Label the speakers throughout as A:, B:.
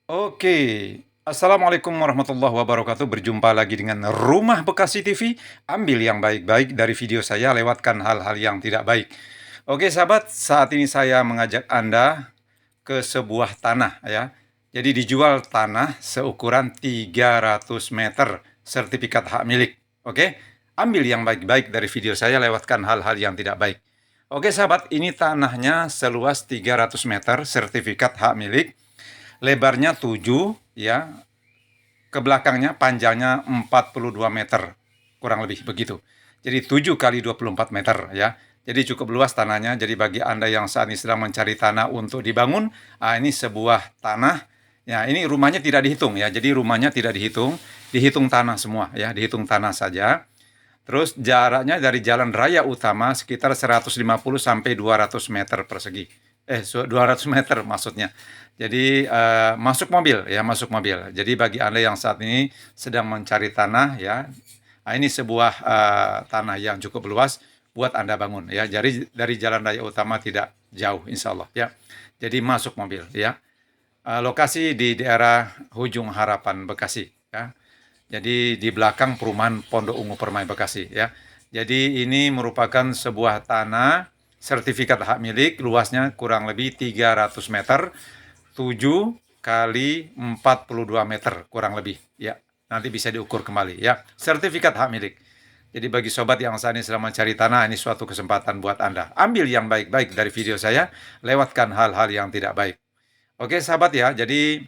A: Oke, Assalamualaikum warahmatullahi wabarakatuh. Berjumpa lagi dengan Rumah Bekasi TV. Ambil yang baik-baik dari video saya, lewatkan hal-hal yang tidak baik. Oke, sahabat, saat ini saya mengajak Anda ke sebuah tanah ya. Jadi dijual tanah seukuran 300 meter, sertifikat hak milik. Oke, ambil yang baik-baik dari video saya, lewatkan hal-hal yang tidak baik. Oke, sahabat, ini tanahnya seluas 300 meter, sertifikat hak milik. Lebarnya 7 ya, ke belakangnya panjangnya 42 meter, kurang lebih begitu. Jadi 7 kali 24 meter ya. Jadi cukup luas tanahnya. Jadi bagi Anda yang saat ini sedang mencari tanah untuk dibangun, ini sebuah tanah. Ya, ini rumahnya tidak dihitung ya. Jadi rumahnya tidak dihitung, dihitung tanah semua ya, dihitung tanah saja. Terus jaraknya dari jalan raya utama sekitar 150 sampai 200 meter persegi. 200 meter maksudnya. Jadi masuk mobil ya, masuk mobil. Jadi bagi Anda yang saat ini sedang mencari tanah ya, ini sebuah tanah yang cukup luas buat Anda bangun ya. Jadi dari jalan raya utama tidak jauh insya Allah ya. Jadi masuk mobil ya. Lokasi di daerah Ujung Harapan Bekasi ya. Jadi di belakang perumahan Pondok Ungu Permai Bekasi ya. Jadi ini merupakan sebuah tanah sertifikat hak milik, luasnya kurang lebih 300 meter, 7 kali 42 meter kurang lebih ya. Nanti bisa diukur kembali ya. Sertifikat hak milik. Jadi bagi sobat yang saat ini sedang mencari tanah, ini suatu kesempatan buat Anda. Ambil yang baik-baik dari video saya, lewatkan hal-hal yang tidak baik. Oke sahabat ya, jadi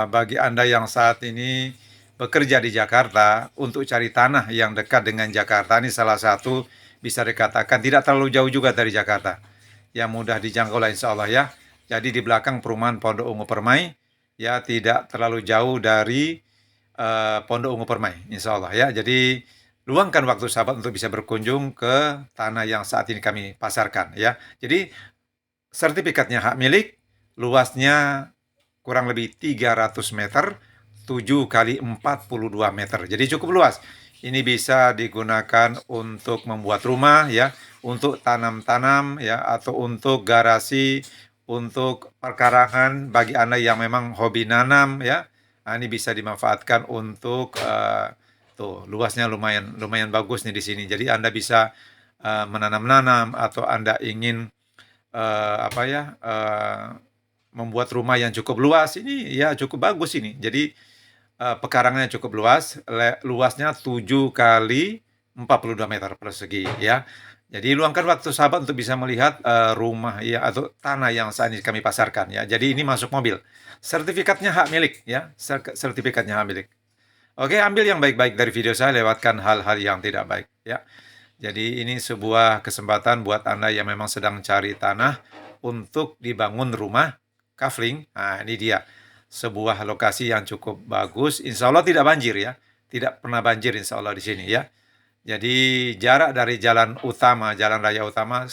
A: bagi Anda yang saat ini bekerja di Jakarta, untuk cari tanah yang dekat dengan Jakarta, ini salah satu bisa dikatakan tidak terlalu jauh juga dari Jakarta. Yang mudah dijangkau lah insya Allah ya. Jadi di belakang perumahan Pondok Ungu Permai, ya tidak terlalu jauh dari Pondok Ungu Permai, insya Allah ya. Jadi luangkan waktu sahabat untuk bisa berkunjung ke tanah yang saat ini kami pasarkan ya. Jadi sertifikatnya hak milik, luasnya kurang lebih 300 meter, 7 kali 42 meter. Jadi cukup luas. Ini bisa digunakan untuk membuat rumah ya, untuk tanam-tanam ya, atau untuk garasi, untuk perkarangan bagi Anda yang memang hobi nanam ya. Nah, ini bisa dimanfaatkan untuk tuh luasnya lumayan lumayan bagus nih di sini. Jadi Anda bisa menanam-nanam, atau Anda ingin membuat rumah yang cukup luas, ini ya cukup bagus ini. Jadi pekarangannya cukup luas, luasnya 7 kali 42 meter persegi ya. Jadi luangkan waktu sahabat untuk bisa melihat rumah ya, atau tanah yang saat ini kami pasarkan ya. Jadi ini masuk mobil. Sertifikatnya hak milik ya, sertifikatnya hak milik. Oke, ambil yang baik-baik dari video saya, lewatkan hal-hal yang tidak baik ya. Jadi ini sebuah kesempatan buat Anda yang memang sedang cari tanah untuk dibangun rumah kafling. Nah, ini dia sebuah lokasi yang cukup bagus. Insya Allah tidak banjir ya, tidak pernah banjir insya Allah di sini ya. Jadi jarak dari jalan utama, jalan raya utama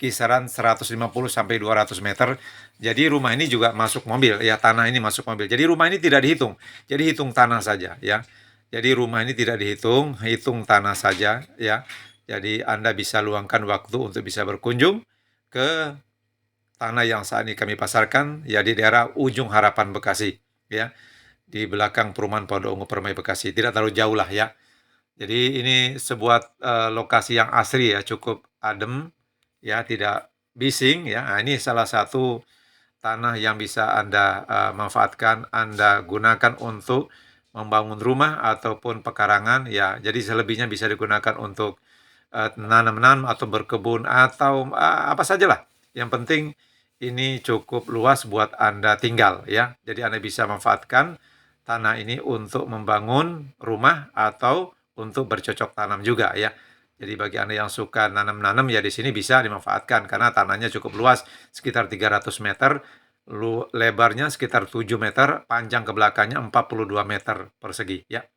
A: kisaran 150 sampai 200 meter. Jadi rumah ini juga masuk mobil ya, tanah ini masuk mobil. Jadi rumah ini tidak dihitung. Jadi hitung tanah saja ya. Jadi rumah ini tidak dihitung, hitung tanah saja ya. Jadi Anda bisa luangkan waktu untuk bisa berkunjung ke tanah yang saat ini kami pasarkan ya, di daerah Ujung Harapan Bekasi ya. Di belakang perumahan Pondok Ungu Permai Bekasi. Tidak terlalu jauh lah ya. Jadi ini sebuah lokasi yang asri ya, cukup adem ya, tidak bising ya. Nah, ini salah satu tanah yang bisa Anda manfaatkan, Anda gunakan untuk membangun rumah ataupun pekarangan ya. Jadi selebihnya bisa digunakan untuk nanam-nanam atau berkebun atau apa sajalah. Yang penting ini cukup luas buat Anda tinggal ya. Jadi Anda bisa manfaatkan tanah ini untuk membangun rumah atau untuk bercocok tanam juga ya. Jadi bagi Anda yang suka nanam-nanam ya, di sini bisa dimanfaatkan karena tanahnya cukup luas, sekitar 300 meter, lebarnya sekitar 7 meter, panjang ke belakangnya 42 meter persegi ya.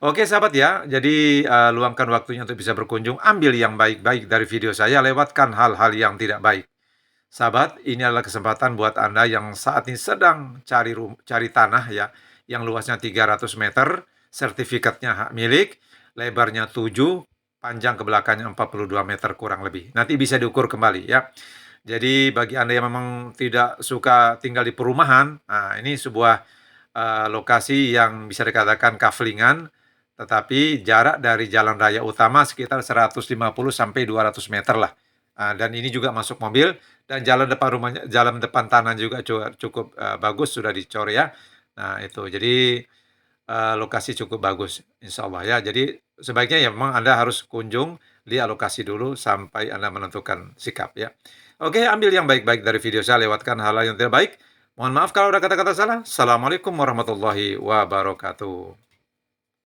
A: Oke sahabat ya, jadi luangkan waktunya untuk bisa berkunjung, ambil yang baik-baik dari video saya, lewatkan hal-hal yang tidak baik. Sahabat, ini adalah kesempatan buat Anda yang saat ini sedang cari tanah ya, yang luasnya 300 meter, sertifikatnya hak milik, lebarnya 7, panjang ke belakangnya 42 meter kurang lebih. Nanti bisa diukur kembali ya. Jadi bagi Anda yang memang tidak suka tinggal di perumahan, nah ini sebuah, lokasi yang bisa dikatakan kaflingan, tetapi jarak dari jalan raya utama sekitar 150 sampai 200 meter lah. Dan ini juga masuk mobil dan jalan depan tanah juga cukup, bagus sudah dicor ya. Nah itu, jadi, lokasi cukup bagus insyaallah ya. Jadi sebaiknya ya memang Anda harus kunjung, lihat lokasi dulu sampai Anda menentukan sikap ya. Oke, ambil yang baik-baik dari video saya, lewatkan hal-hal yang tidak baik. Mohon maaf kalau ada kata-kata salah. Assalamualaikum warahmatullahi wabarakatuh.